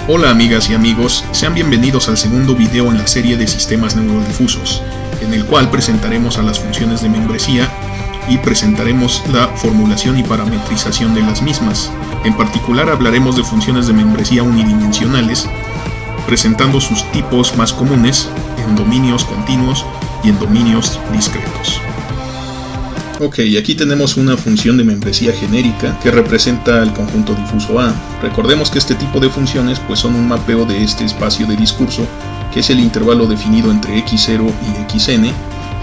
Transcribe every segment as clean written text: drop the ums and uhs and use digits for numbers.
Hola amigas y amigos, sean bienvenidos al segundo video en la serie de sistemas neurodifusos, en el cual presentaremos a las funciones de membresía y presentaremos la formulación y parametrización de las mismas. En particular hablaremos de funciones de membresía unidimensionales, presentando sus tipos más comunes en dominios continuos y en dominios discretos. Ok, aquí tenemos una función de membresía genérica que representa el conjunto difuso A. Recordemos que este tipo de funciones pues son un mapeo de este espacio de discurso, que es el intervalo definido entre x0 y xn,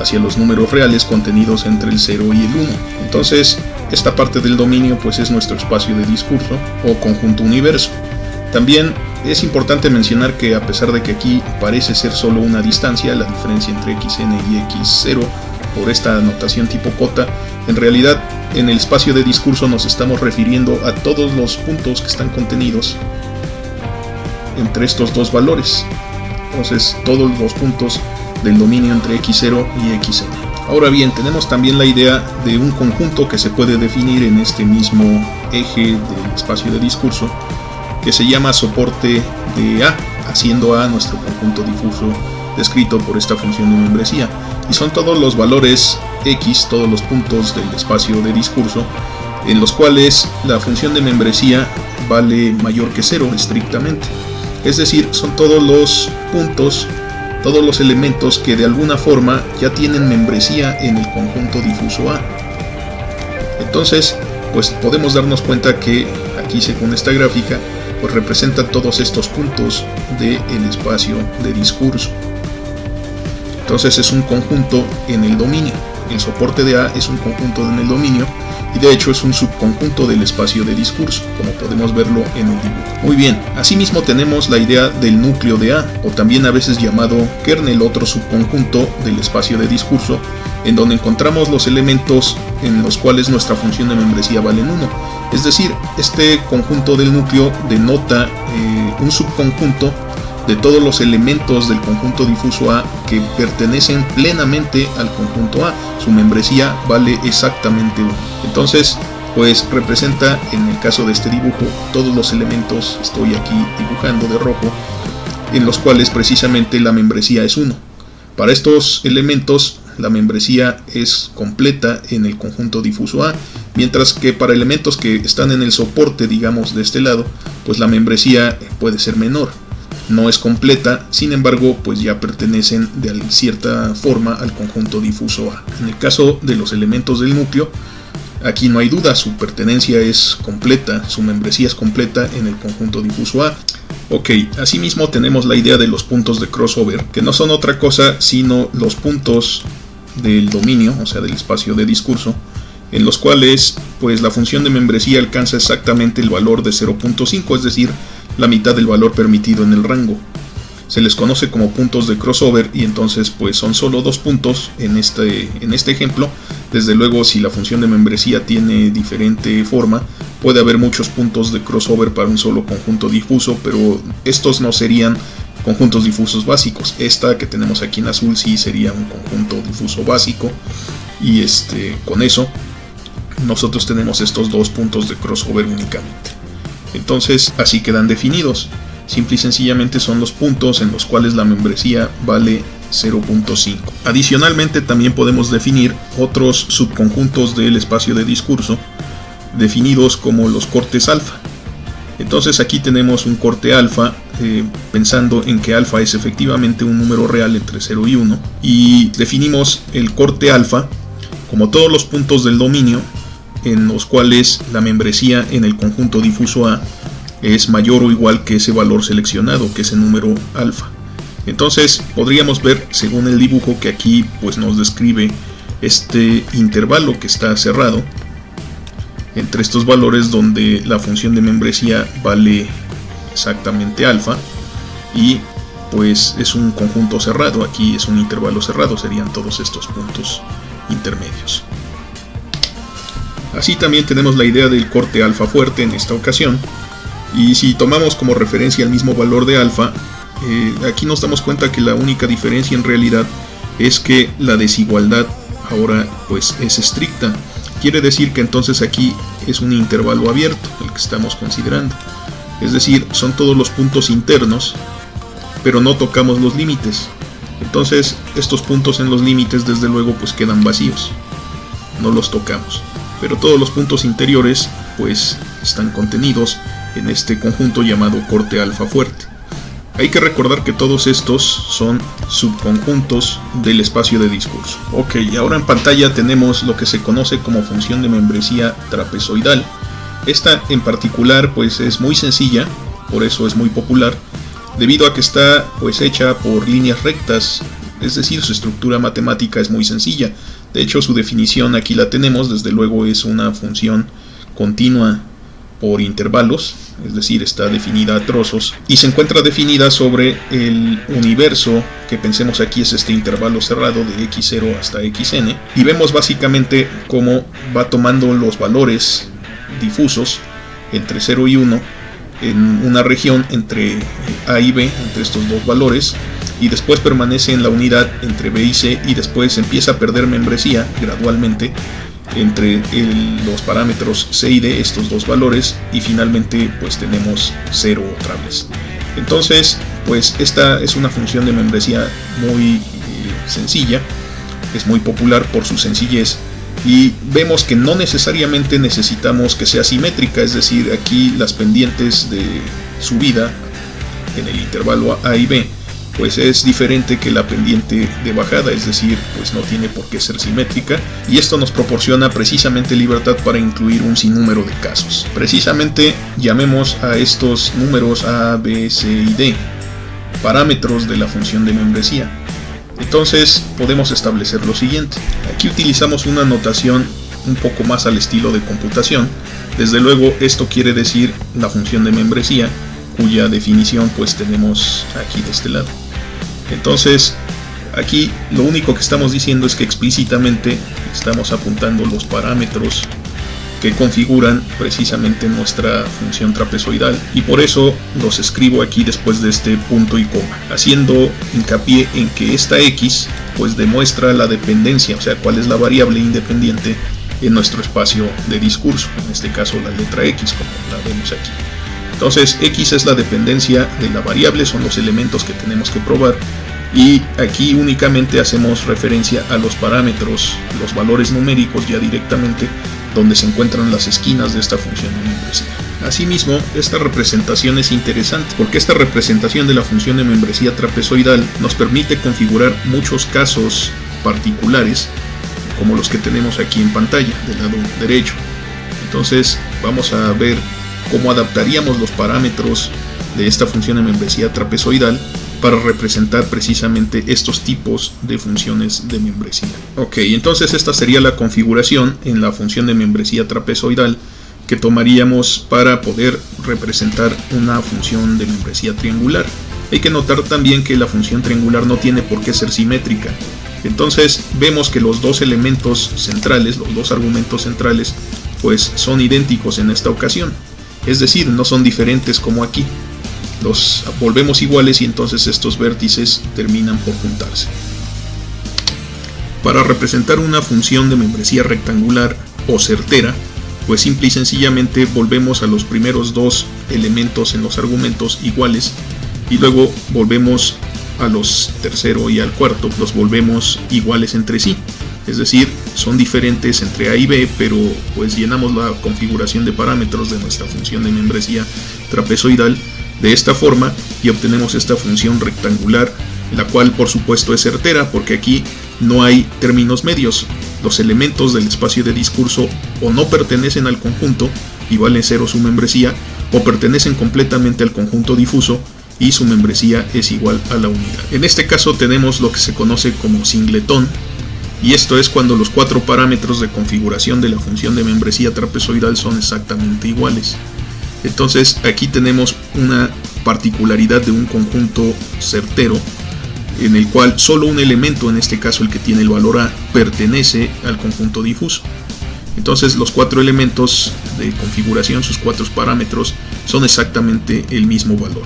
hacia los números reales contenidos entre el 0 y el 1. Entonces, esta parte del dominio pues es nuestro espacio de discurso o conjunto universo. También es importante mencionar que a pesar de que aquí parece ser solo una distancia, la diferencia entre xn y x0, por esta notación tipo cota, en realidad en el espacio de discurso nos estamos refiriendo a todos los puntos que están contenidos entre estos dos valores. Entonces todos los puntos del dominio entre x0 y xn. Ahora bien, tenemos también la idea de un conjunto que se puede definir en este mismo eje del espacio de discurso, que se llama soporte de A, haciendo A nuestro conjunto difuso descrito por esta función de membresía, y son todos los valores x, todos los puntos del espacio de discurso, en los cuales la función de membresía vale mayor que 0 estrictamente. Es decir, son todos los puntos, todos los elementos que de alguna forma ya tienen membresía en el conjunto difuso A. Entonces, pues podemos darnos cuenta que aquí, según esta gráfica, pues representa todos estos puntos del espacio de discurso. Entonces es un conjunto en el dominio. El soporte de A es un conjunto en el dominio y de hecho es un subconjunto del espacio de discurso, como podemos verlo en el dibujo. Muy bien, asimismo tenemos la idea del núcleo de A, o también a veces llamado kernel, otro subconjunto del espacio de discurso, en donde encontramos los elementos en los cuales nuestra función de membresía vale 1. Es decir, este conjunto del núcleo denota un subconjunto de todos los elementos del conjunto difuso A que pertenecen plenamente al conjunto A. Su membresía vale exactamente 1. Entonces, pues representa, en el caso de este dibujo, todos los elementos, estoy aquí dibujando de rojo, en los cuales precisamente la membresía es 1. Para estos elementos, la membresía es completa en el conjunto difuso A, mientras que para elementos que están en el soporte, digamos, de este lado, pues la membresía puede ser menor. No es completa, sin embargo, pues ya pertenecen de cierta forma al conjunto difuso A. En el caso de los elementos del núcleo, aquí no hay duda, su pertenencia es completa, su membresía es completa en el conjunto difuso A. Ok, asimismo tenemos la idea de los puntos de crossover, que no son otra cosa sino los puntos del dominio, o sea del espacio de discurso, en los cuales pues la función de membresía alcanza exactamente el valor de 0.5, es decir, la mitad del valor permitido en el rango. Se les conoce como puntos de crossover y entonces pues son solo dos puntos en este ejemplo. Desde luego, si la función de membresía tiene diferente forma, puede haber muchos puntos de crossover para un solo conjunto difuso, pero estos no serían conjuntos difusos básicos. Esta que tenemos aquí en azul sí sería un conjunto difuso básico, y con eso nosotros tenemos estos dos puntos de crossover únicamente. Entonces así quedan definidos. Simple y sencillamente son los puntos en los cuales la membresía vale 0.5. Adicionalmente también podemos definir otros subconjuntos del espacio de discurso, definidos como los cortes alfa. Entonces aquí tenemos un corte alfa, pensando en que alfa es efectivamente un número real entre 0 y 1, y definimos el corte alfa como todos los puntos del dominio en los cuales la membresía en el conjunto difuso A es mayor o igual que ese valor seleccionado, que es el número alfa. Entonces podríamos ver, según el dibujo que aquí pues nos describe este intervalo que está cerrado entre estos valores, donde la función de membresía vale exactamente alfa y pues es un conjunto cerrado. Aquí es un intervalo cerrado, serían todos estos puntos intermedios. Así también tenemos la idea del corte alfa fuerte en esta ocasión, y si tomamos como referencia el mismo valor de alfa, aquí nos damos cuenta que la única diferencia en realidad es que la desigualdad ahora pues es estricta. Quiere decir que entonces aquí es un intervalo abierto el que estamos considerando. Es decir, son todos los puntos internos, pero no tocamos los límites. Entonces estos puntos en los límites desde luego pues quedan vacíos, no los tocamos, pero todos los puntos interiores pues están contenidos en este conjunto llamado corte alfa fuerte. Hay que recordar que todos estos son subconjuntos del espacio de discurso. Ok, ahora en pantalla tenemos lo que se conoce como función de membresía trapezoidal. Esta en particular pues es muy sencilla, por eso es muy popular, debido a que está pues hecha por líneas rectas, es decir, su estructura matemática es muy sencilla. De hecho, su definición aquí la tenemos, desde luego es una función continua por intervalos, es decir, está definida a trozos y se encuentra definida sobre el universo que pensemos aquí es este intervalo cerrado de x0 hasta xn, y vemos básicamente cómo va tomando los valores difusos entre 0 y 1 en una región entre A y B, entre estos dos valores, y después permanece en la unidad entre B y C, y después empieza a perder membresía gradualmente entre los parámetros C y D, estos dos valores, y finalmente pues tenemos 0 otra vez. Entonces pues esta es una función de membresía muy sencilla, es muy popular por su sencillez, y vemos que no necesariamente necesitamos que sea simétrica, es decir, aquí las pendientes de subida en el intervalo A y B pues es diferente que la pendiente de bajada, es decir, pues no tiene por qué ser simétrica, y esto nos proporciona precisamente libertad para incluir un sinnúmero de casos. Precisamente llamemos a estos números A, B, C y D parámetros de la función de membresía. Entonces podemos establecer lo siguiente. Aquí utilizamos una notación un poco más al estilo de computación. Desde luego esto quiere decir la función de membresía, cuya definición pues tenemos aquí de este lado. Entonces aquí lo único que estamos diciendo es que explícitamente estamos apuntando los parámetros que configuran precisamente nuestra función trapezoidal, y por eso los escribo aquí después de este punto y coma, haciendo hincapié en que esta x pues demuestra la dependencia, o sea, cuál es la variable independiente en nuestro espacio de discurso, en este caso la letra x, como la vemos aquí. Entonces x es la dependencia de la variable, son los elementos que tenemos que probar, y aquí únicamente hacemos referencia a los parámetros, los valores numéricos ya directamente, donde se encuentran las esquinas de esta función de membresía. Asimismo, esta representación es interesante porque esta representación de la función de membresía trapezoidal nos permite configurar muchos casos particulares, como los que tenemos aquí en pantalla del lado derecho. Entonces vamos a ver cómo adaptaríamos los parámetros de esta función de membresía trapezoidal para representar precisamente estos tipos de funciones de membresía. Ok, entonces esta sería la configuración en la función de membresía trapezoidal que tomaríamos para poder representar una función de membresía triangular. Hay que notar también que la función triangular no tiene por qué ser simétrica. Entonces vemos que los dos elementos centrales, los dos argumentos centrales, pues son idénticos en esta ocasión. Es decir, no son diferentes como aquí. Los volvemos iguales y entonces estos vértices terminan por juntarse. Para representar una función de membresía rectangular o certera, pues simple y sencillamente volvemos a los primeros dos elementos en los argumentos iguales, y luego volvemos a los tercero y al cuarto, los volvemos iguales entre sí. Es decir, son diferentes entre A y B, pero pues llenamos la configuración de parámetros de nuestra función de membresía trapezoidal de esta forma y obtenemos esta función rectangular, la cual por supuesto es certera porque aquí no hay términos medios. Los elementos del espacio de discurso o no pertenecen al conjunto y vale 0 su membresía, o pertenecen completamente al conjunto difuso y su membresía es igual a la unidad. En este caso tenemos lo que se conoce como singletón, y esto es cuando los cuatro parámetros de configuración de la función de membresía trapezoidal son exactamente iguales. Entonces aquí tenemos una particularidad de un conjunto certero en el cual solo un elemento, en este caso el que tiene el valor A, pertenece al conjunto difuso. Entonces los cuatro elementos de configuración, sus cuatro parámetros, son exactamente el mismo valor.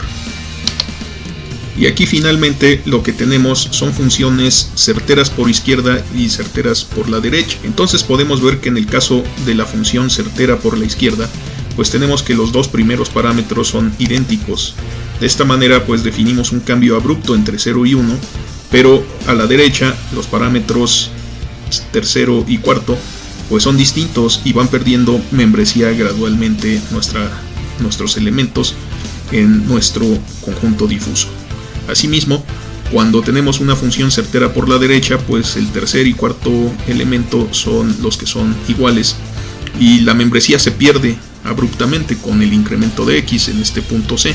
Y aquí finalmente lo que tenemos son funciones certeras por izquierda y certeras por la derecha. Entonces podemos ver que en el caso de la función certera por la izquierda, pues tenemos que los dos primeros parámetros son idénticos. De esta manera pues definimos un cambio abrupto entre 0 y 1, pero a la derecha los parámetros tercero y cuarto pues son distintos y van perdiendo membresía gradualmente nuestros elementos en nuestro conjunto difuso. Asimismo, cuando tenemos una función certera por la derecha, pues el tercer y cuarto elemento son los que son iguales y la membresía se pierde abruptamente con el incremento de x en este punto C.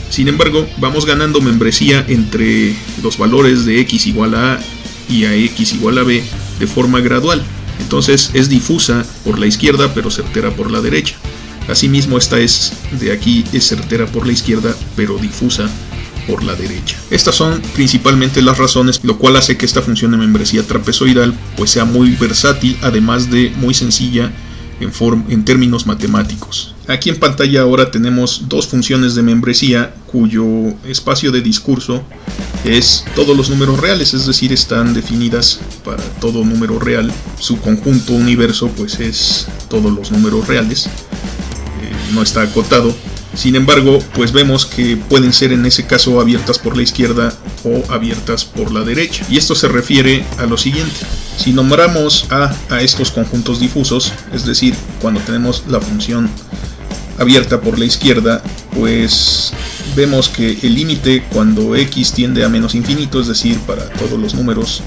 Sin embargo, vamos ganando membresía entre los valores de x igual a a y a x igual a b de forma gradual. Entonces es difusa por la izquierda pero certera por la derecha. Asimismo, esta es de aquí es certera por la izquierda pero difusa por la derecha. Estas son principalmente las razones, lo cual hace que esta función de membresía trapezoidal pues sea muy versátil, además de muy sencilla en términos matemáticos. Aquí en pantalla ahora tenemos dos funciones de membresía cuyo espacio de discurso es todos los números reales, es decir, están definidas para todo número real. Su conjunto universo pues es todos los números reales, no está acotado. Sin embargo, pues vemos que pueden ser en ese caso abiertas por la izquierda o abiertas por la derecha. Y esto se refiere a lo siguiente. Si nombramos a estos conjuntos difusos, es decir, cuando tenemos la función abierta por la izquierda, pues vemos que el límite cuando x tiende a menos infinito, es decir, para todos los números,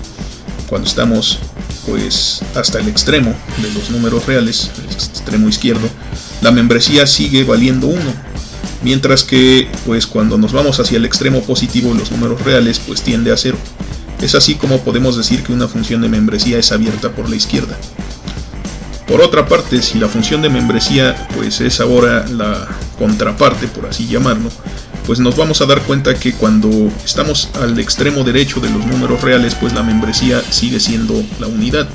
cuando estamos pues hasta el extremo de los números reales, el extremo izquierdo, la membresía sigue valiendo 1. Mientras que pues cuando nos vamos hacia el extremo positivo, los números reales pues tiende a 0. Es así como podemos decir que una función de membresía es abierta por la izquierda. Por otra parte, si la función de membresía pues es ahora la contraparte, por así llamarlo, pues nos vamos a dar cuenta que cuando estamos al extremo derecho de los números reales, pues la membresía sigue siendo la unidad.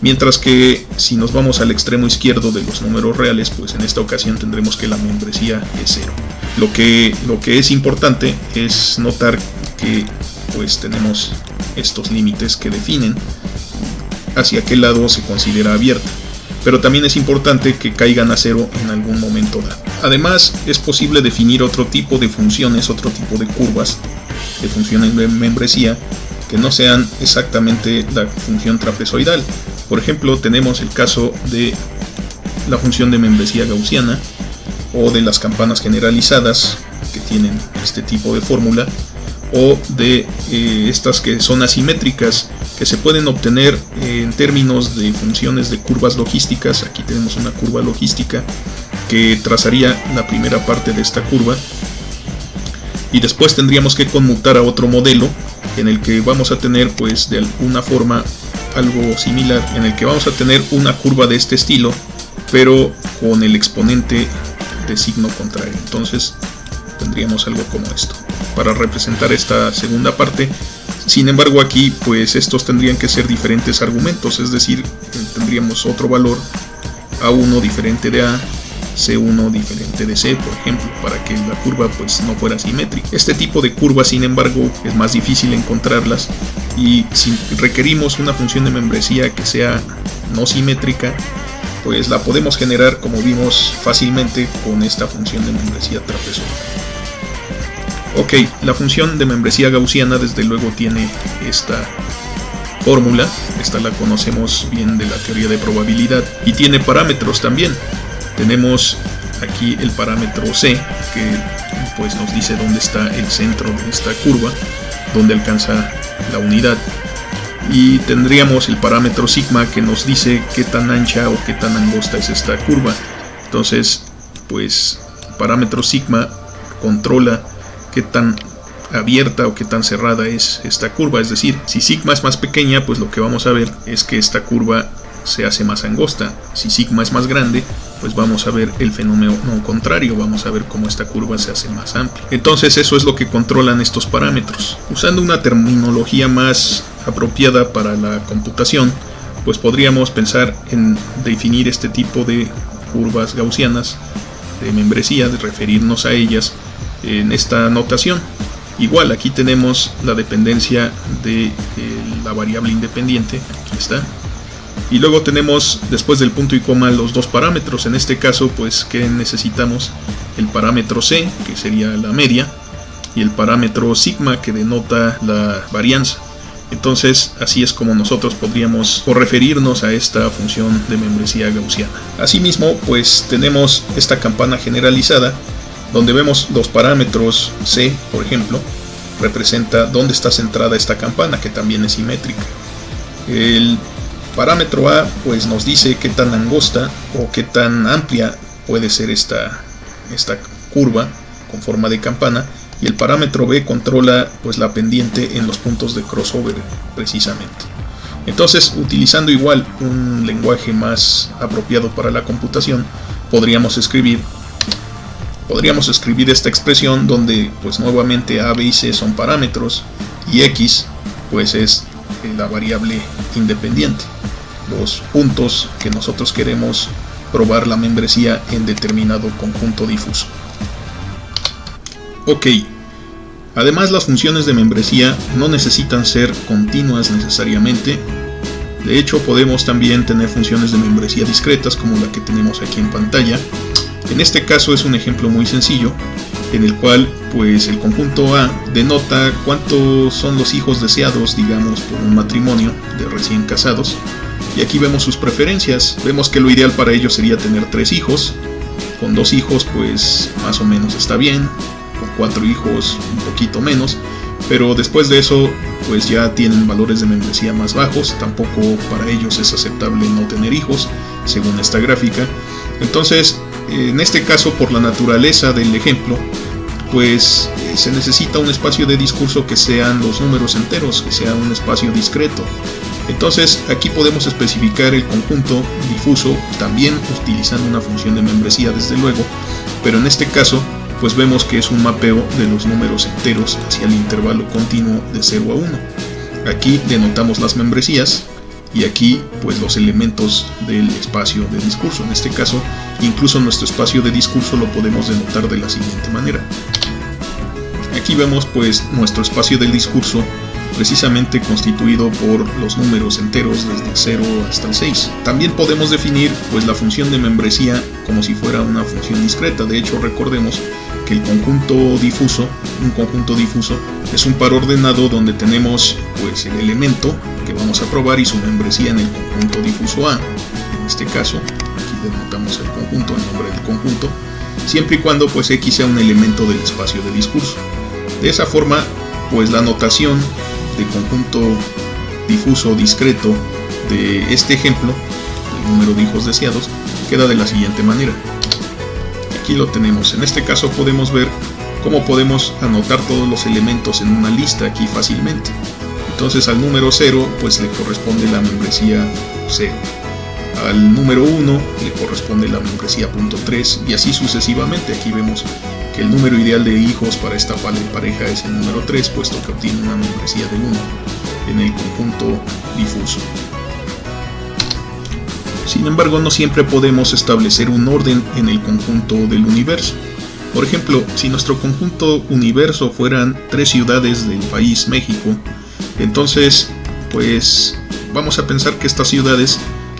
Mientras que si nos vamos al extremo izquierdo de los números reales, pues en esta ocasión tendremos que la membresía es 0. Lo que es importante es notar que pues tenemos estos límites que definen hacia qué lado se considera abierta. Pero también es importante que caigan a 0 en algún momento dado. Además, es posible definir otro tipo de funciones, otro tipo de curvas, de funciones de membresía, que no sean exactamente la función trapezoidal. Por ejemplo, tenemos el caso de la función de membresía gaussiana o de las campanas generalizadas que tienen este tipo de fórmula, o de estas que son asimétricas, que se pueden obtener en términos de funciones de curvas logísticas. Aquí tenemos una curva logística que trazaría la primera parte de esta curva y después tendríamos que conmutar a otro modelo en el que vamos a tener pues de alguna forma algo similar, en el que vamos a tener una curva de este estilo pero con el exponente de signo contrario. Entonces tendríamos algo como esto para representar esta segunda parte. Sin embargo, aquí pues estos tendrían que ser diferentes argumentos, es decir, tendríamos otro valor A1 diferente de A, C1 diferente de C, por ejemplo, para que la curva pues no fuera simétrica. Este tipo de curvas, sin embargo, es más difícil encontrarlas, y si requerimos una función de membresía que sea no simétrica, pues la podemos generar, como vimos, fácilmente con esta función de membresía trapezoidal. Ok, la función de membresía gaussiana desde luego tiene esta fórmula, esta la conocemos bien de la teoría de probabilidad, y tiene parámetros también. Tenemos aquí el parámetro C, que pues nos dice dónde está el centro de esta curva, dónde alcanza la unidad, y tendríamos el parámetro sigma, que nos dice qué tan ancha o qué tan angosta es esta curva. Entonces pues el parámetro sigma controla qué tan abierta o qué tan cerrada es esta curva, es decir, si sigma es más pequeña, pues lo que vamos a ver es que esta curva se hace más angosta. Si sigma es más grande, pues vamos a ver el fenómeno contrario, vamos a ver cómo esta curva se hace más amplia. Entonces eso es lo que controlan estos parámetros. Usando una terminología más apropiada para la computación, pues podríamos pensar en definir este tipo de curvas gaussianas de membresía, de referirnos a ellas en esta notación. Igual aquí tenemos la dependencia de la variable independiente, aquí está, Y luego tenemos después del punto y coma los dos parámetros. En este caso, pues, que necesitamos el parámetro C, que sería la media, y el parámetro sigma, que denota la varianza. Entonces, así es como nosotros podríamos referirnos a esta función de membresía gaussiana. Asimismo, pues tenemos esta campana generalizada, donde vemos los parámetros C, por ejemplo, representa dónde está centrada esta campana, que también es simétrica. El parámetro A pues nos dice qué tan angosta o qué tan amplia puede ser esta curva con forma de campana, y el parámetro B controla pues la pendiente en los puntos de crossover precisamente. Entonces, utilizando igual un lenguaje más apropiado para la computación, podríamos escribir esta expresión donde pues nuevamente A, B y C son parámetros y X pues es la variable independiente, los puntos que nosotros queremos probar la membresía en determinado conjunto difuso. Ok, además las funciones de membresía no necesitan ser continuas necesariamente. De hecho, podemos también tener funciones de membresía discretas como la que tenemos aquí en pantalla. En este caso es un ejemplo muy sencillo, en el cual pues el conjunto A denota cuántos son los hijos deseados, digamos, por un matrimonio de recién casados. Y aquí vemos sus preferencias. Vemos que lo ideal para ellos sería tener 3 hijos. Con 2 hijos pues más o menos está bien. Con 4 hijos un poquito menos. Pero después de eso pues ya tienen valores de membresía más bajos. Tampoco para ellos es aceptable no tener hijos, según esta gráfica. Entonces, en este caso, por la naturaleza del ejemplo, pues se necesita un espacio de discurso que sean los números enteros, que sea un espacio discreto. Entonces, aquí podemos especificar el conjunto difuso, también utilizando una función de membresía, desde luego, pero en este caso, pues vemos que es un mapeo de los números enteros hacia el intervalo continuo de 0 a 1. Aquí denotamos las membresías, y aquí pues los elementos del espacio de discurso. En este caso, incluso nuestro espacio de discurso lo podemos denotar de la siguiente manera. Aquí vemos pues nuestro espacio del discurso precisamente constituido por los números enteros desde 0 hasta el 6. También podemos definir pues la función de membresía como si fuera una función discreta. De hecho, recordemos que el conjunto difuso, un conjunto difuso, es un par ordenado donde tenemos pues el elemento que vamos a probar y su membresía en el conjunto difuso A. En este caso, aquí denotamos el conjunto, el nombre del conjunto, siempre y cuando pues X sea un elemento del espacio de discurso. De esa forma, pues la notación de conjunto difuso discreto de este ejemplo, el número de hijos deseados, queda de la siguiente manera. Aquí lo tenemos. En este caso podemos ver cómo podemos anotar todos los elementos en una lista aquí fácilmente. Entonces al número 0 pues le corresponde la membresía 0. Al número 1 le corresponde la membresía .3 y así sucesivamente. Aquí vemos que el número ideal de hijos para esta pareja es el número 3, puesto que obtiene una membresía del 1 en el conjunto difuso. Sin embargo, no siempre podemos establecer un orden en el conjunto del universo. Por ejemplo, si nuestro conjunto universo fueran 3 ciudades del país México, entonces pues vamos a pensar que estas ciudades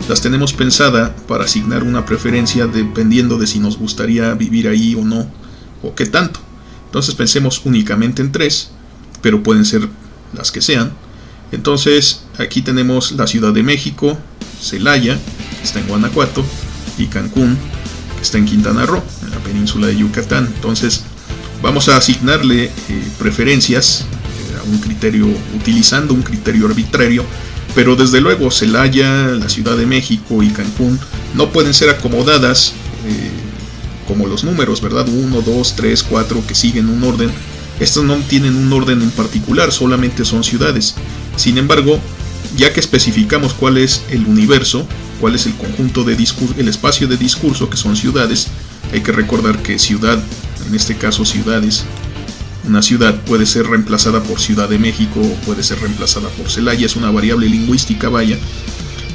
las tenemos pensada para asignar una preferencia dependiendo de si nos gustaría vivir ahí o no, o qué tanto. Entonces pensemos únicamente en 3, pero pueden ser las que sean. Entonces aquí tenemos la Ciudad de México, Celaya, que está en Guanajuato, y Cancún, que está en Quintana Roo, en la península de Yucatán. Entonces vamos a asignarle preferencias a un criterio, utilizando un criterio arbitrario, pero desde luego Celaya, la Ciudad de México y Cancún no pueden ser acomodadas como los números, ¿verdad? 1, 2, 3, 4 que siguen un orden. Estos no tienen un orden en particular, solamente son ciudades. Sin embargo, ya que especificamos cuál es el universo, cuál es el conjunto de discurso, el espacio de discurso, que son ciudades, hay que recordar que ciudad, en este caso ciudades, una ciudad puede ser reemplazada por Ciudad de México o puede ser reemplazada por Celaya, es una variable lingüística, vaya.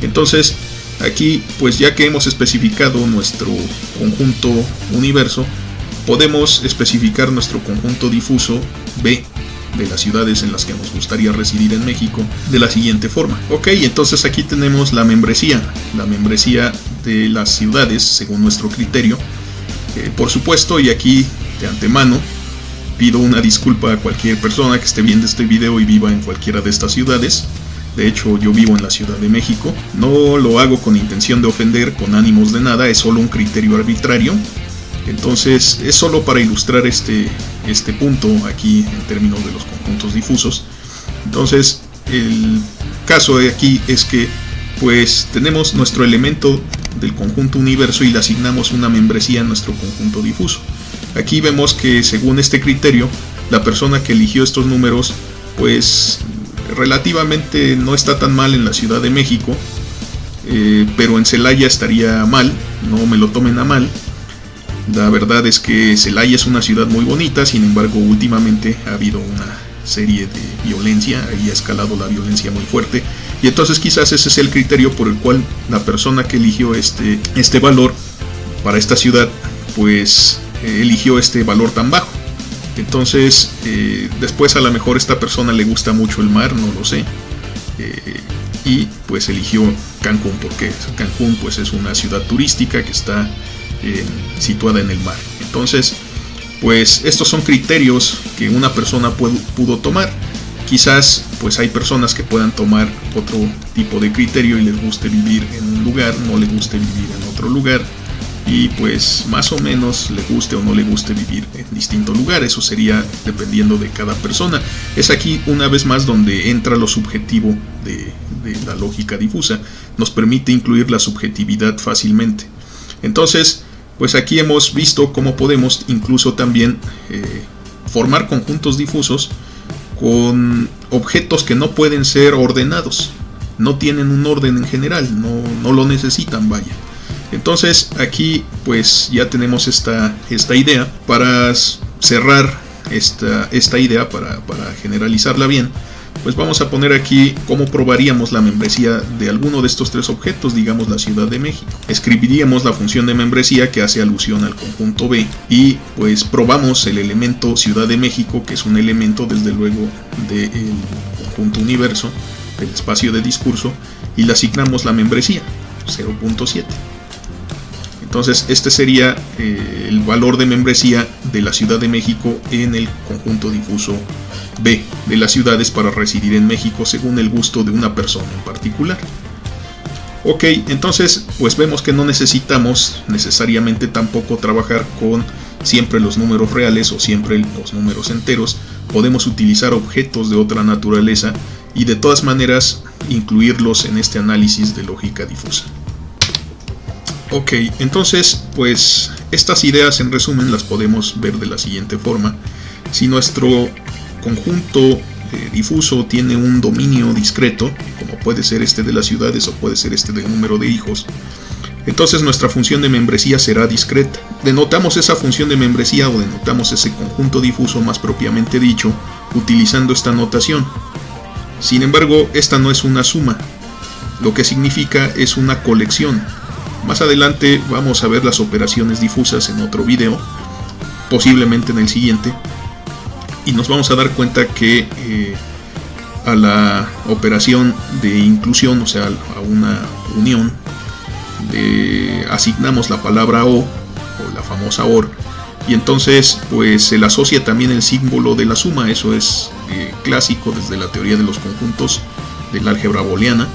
Entonces, aquí, pues ya que hemos especificado nuestro conjunto universo, podemos especificar nuestro conjunto difuso B. de las ciudades en las que nos gustaría residir en México de la siguiente forma. Ok, entonces aquí tenemos la membresía de las ciudades según nuestro criterio. Por supuesto, y aquí de antemano pido una disculpa a cualquier persona que esté viendo este video y viva en cualquiera de estas ciudades. De hecho, yo vivo en la Ciudad de México. No lo hago con intención de ofender, con ánimos de nada, es solo un criterio arbitrario. Entonces, es solo para ilustrar este punto aquí en términos de los conjuntos difusos. Entonces, el caso de aquí es que pues tenemos nuestro elemento del conjunto universo y le asignamos una membresía a nuestro conjunto difuso. Aquí vemos que según este criterio, la persona que eligió estos números pues relativamente no está tan mal en la Ciudad de México, pero en Celaya estaría mal, no me lo tomen a mal. La verdad es que Celaya es una ciudad muy bonita, sin embargo últimamente ha habido una serie de violencia, ahí ha escalado la violencia muy fuerte, y entonces quizás ese es el criterio por el cual la persona que eligió este valor para esta ciudad pues eligió este valor tan bajo. Entonces después a lo mejor esta persona le gusta mucho el mar, no lo sé, y pues eligió Cancún porque Cancún pues es una ciudad turística que está situada en el mar. Entonces pues estos son criterios que una persona pudo tomar. Quizás pues hay personas que puedan tomar otro tipo de criterio y les guste vivir en un lugar, no les guste vivir en otro lugar, y pues más o menos le guste o no le guste vivir en distinto lugar. Eso sería dependiendo de cada persona. Es aquí una vez más donde entra lo subjetivo de la lógica difusa. Nos permite incluir la subjetividad fácilmente. Entonces pues aquí hemos visto cómo podemos incluso también formar conjuntos difusos con objetos que no pueden ser ordenados, no tienen un orden en general, no lo necesitan, vaya. Entonces aquí pues ya tenemos esta idea. Para cerrar esta idea, para generalizarla bien, pues vamos a poner aquí cómo probaríamos la membresía de alguno de estos tres objetos, digamos la Ciudad de México. Escribiríamos la función de membresía que hace alusión al conjunto B y pues probamos el elemento Ciudad de México, que es un elemento desde luego del conjunto universo, del espacio de discurso, y le asignamos la membresía 0.7. Entonces este sería el valor de membresía de la Ciudad de México en el conjunto difuso B de las ciudades para residir en México según el gusto de una persona en particular. Ok, entonces pues vemos que no necesitamos necesariamente tampoco trabajar con siempre los números reales o siempre los números enteros. Podemos utilizar objetos de otra naturaleza y de todas maneras incluirlos en este análisis de lógica difusa. Ok, entonces pues estas ideas en resumen las podemos ver de la siguiente forma. Si nuestro conjunto difuso tiene un dominio discreto, como puede ser este de las ciudades o puede ser este del número de hijos, entonces nuestra función de membresía será discreta. Denotamos esa función de membresía o denotamos ese conjunto difuso más propiamente dicho utilizando esta notación. Sin embargo, esta no es una suma, lo que significa es una colección. Más adelante vamos a ver las operaciones difusas en otro video, posiblemente en el siguiente, y nos vamos a dar cuenta que a la operación de inclusión, o sea, a una unión, asignamos la palabra o la famosa OR, y entonces pues se le asocia también el símbolo de la suma. Eso es clásico desde la teoría de los conjuntos del álgebra booleana.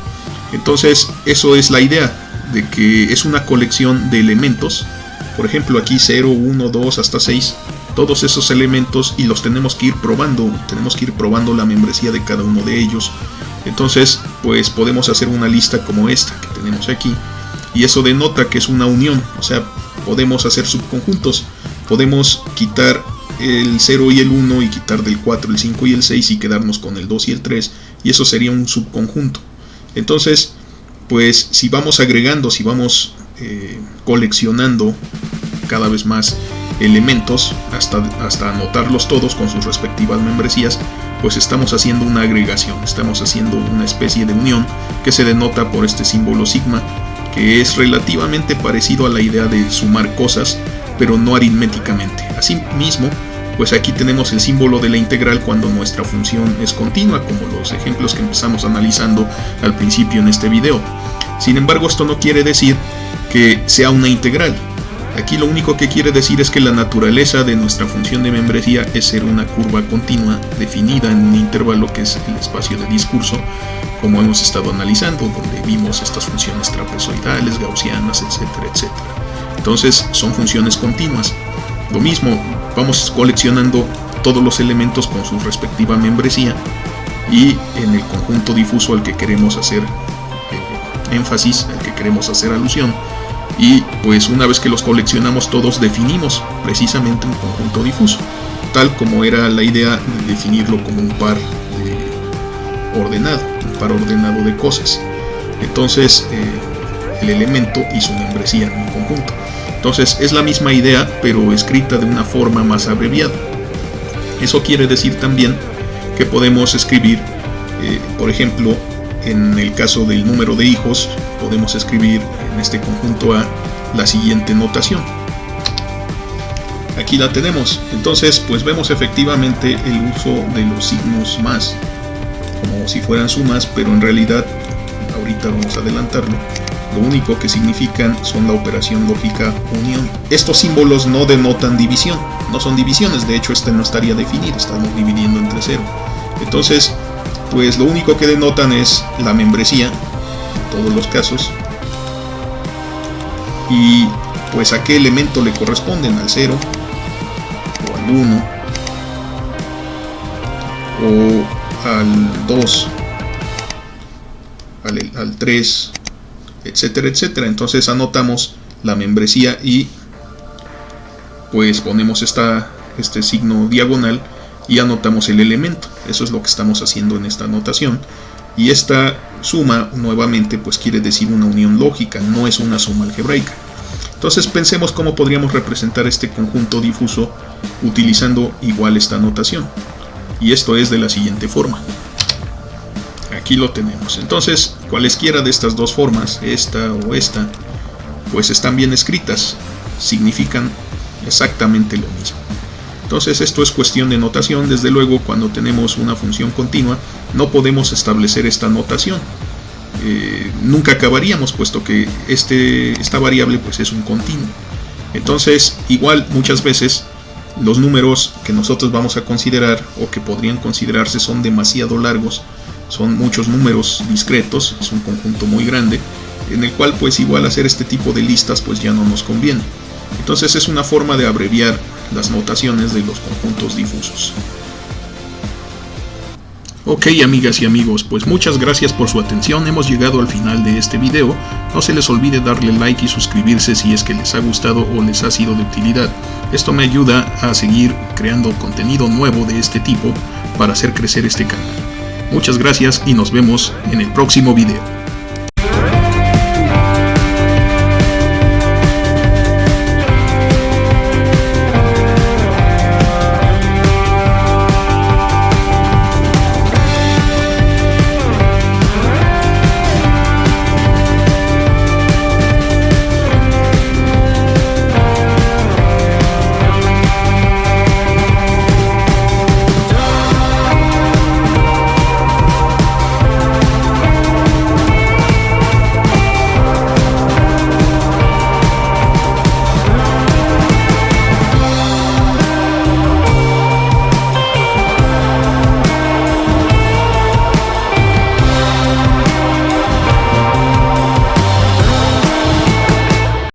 Entonces eso es la idea, de que es una colección de elementos. Por ejemplo aquí 0, 1, 2 hasta 6, todos esos elementos, y los tenemos que ir probando la membresía de cada uno de ellos. Entonces pues podemos hacer una lista como esta que tenemos aquí, y eso denota que es una unión. O sea, podemos hacer subconjuntos, podemos quitar el 0 y el 1 y quitar del 4 el 5 y el 6 y quedarnos con el 2 y el 3, y eso sería un subconjunto. Entonces pues si vamos agregando, si vamos coleccionando cada vez más elementos hasta anotarlos todos con sus respectivas membresías, pues estamos haciendo una agregación, estamos haciendo una especie de unión que se denota por este símbolo sigma, que es relativamente parecido a la idea de sumar cosas, pero no aritméticamente. Asimismo, pues aquí tenemos el símbolo de la integral cuando nuestra función es continua, como los ejemplos que empezamos analizando al principio en este video. Sin embargo, esto no quiere decir que sea una integral. Aquí lo único que quiere decir es que la naturaleza de nuestra función de membresía es ser una curva continua definida en un intervalo que es el espacio de discurso, como hemos estado analizando, donde vimos estas funciones trapezoidales, gaussianas, etcétera, etcétera. Entonces son funciones continuas. Lo mismo, vamos coleccionando todos los elementos con su respectiva membresía y en el conjunto difuso al que queremos hacer énfasis, al que queremos hacer alusión. Y pues una vez que los coleccionamos todos, definimos precisamente un conjunto difuso, tal como era la idea de definirlo como un par ordenado de cosas. Entonces el elemento y su membresía en un conjunto. Entonces es la misma idea, pero escrita de una forma más abreviada. Eso quiere decir también que podemos escribir, por ejemplo, en el caso del número de hijos, podemos escribir en este conjunto A la siguiente notación. Aquí la tenemos. Entonces, pues vemos efectivamente el uso de los signos más, como si fueran sumas, pero en realidad, ahorita vamos a adelantarlo, lo único que significan son la operación lógica unión. Estos símbolos no denotan división, no son divisiones, de hecho este no estaría definido, estamos dividiendo entre cero. Entonces, pues lo único que denotan es la membresía, en todos los casos, y pues a qué elemento le corresponden, al 0, o al 1, o al 2, al 3, etcétera, etcétera. Entonces anotamos la membresía y pues ponemos este signo diagonal y anotamos el elemento. Eso es lo que estamos haciendo en esta anotación. Y esta suma, nuevamente, pues quiere decir una unión lógica, no es una suma algebraica. Entonces pensemos cómo podríamos representar este conjunto difuso utilizando igual esta notación. Y esto es de la siguiente forma. Aquí lo tenemos. Entonces, cualesquiera de estas dos formas, esta o esta, pues están bien escritas, significan exactamente lo mismo. Entonces esto es cuestión de notación. Desde luego, cuando tenemos una función continua no podemos establecer esta notación, nunca acabaríamos, puesto que esta variable pues es un continuo. Entonces igual muchas veces los números que nosotros vamos a considerar o que podrían considerarse son demasiado largos, son muchos números discretos, es un conjunto muy grande en el cual pues igual hacer este tipo de listas pues ya no nos conviene. Entonces es una forma de abreviar las notaciones de los conjuntos difusos. Ok, amigas y amigos, pues muchas gracias por su atención. Hemos llegado al final de este video. No se les olvide darle like y suscribirse si es que les ha gustado o les ha sido de utilidad. Esto me ayuda a seguir creando contenido nuevo de este tipo para hacer crecer este canal. Muchas gracias y nos vemos en el próximo video.